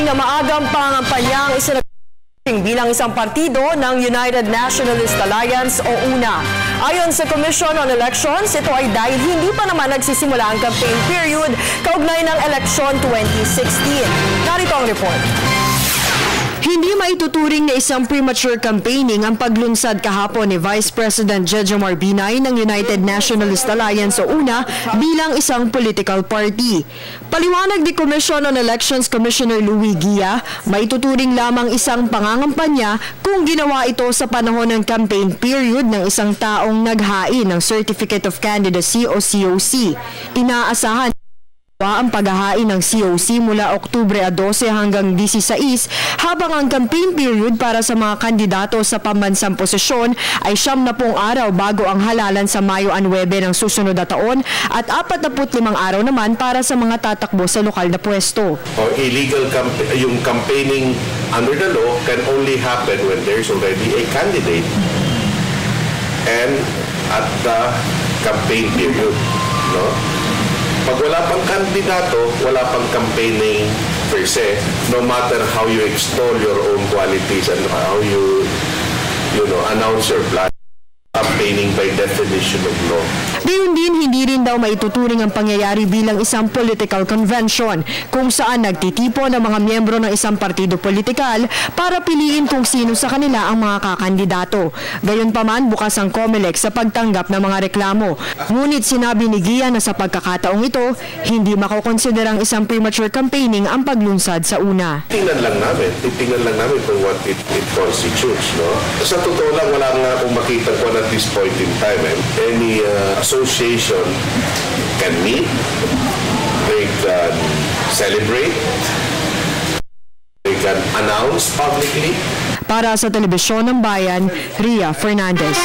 na maagang pangampanya ang isinagawa bilang isang partido ng United Nationalist Alliance o UNA. Ayon sa Commission on Elections, ito ay dahil hindi pa naman nagsisimula ang campaign period kaugnay ng eleksyon 2016. Narito ang report. Hindi maituturing na isang premature campaigning ang paglunsad kahapon ni Vice President Jejomar Binay ng United Nationalist Alliance o UNA bilang isang political party. Paliwanag ni Commission on Elections Commissioner Louie Guia, maituturing lamang isang pangangampanya kung ginawa ito sa panahon ng campaign period ng isang taong naghain ng Certificate of Candidacy o COC. Inaasahan ang paghahain ng COC mula Oktubre 12 hanggang 16 habang ang campaign period para sa mga kandidato sa pambansang posisyon ay 70 araw bago ang halalan sa Mayo 9 ng susunod na taon at 45 araw naman para sa mga tatakbo sa lokal na pwesto. Illegal yung campaigning under the law can only happen when there's already a candidate and at the campaign period, no? Pag wala pang kandidato, wala pang campaigning per se, no matter how you extol your own qualities and how you announce your plan. Campaigning by definition of law. Gayun din, hindi rin daw maituturing ang pangyayari bilang isang political convention kung saan nagtitipon ang mga miyembro ng isang partido politikal para piliin kung sino sa kanila ang mga kakandidato. Gayunpaman, bukas ang COMELEC sa pagtanggap ng mga reklamo. Ngunit sinabi ni Guia na sa pagkakataong ito, hindi makukonsiderang isang premature campaigning ang paglunsad sa UNA. Titingnan lang namin kung what it constitutes. No? Sa totoo lang, wala nga akong makita ko at this point in time. Any association can meet, they can celebrate, they can announce publicly. Para sa Telebisyon ng Bayan, Ria Fernandez.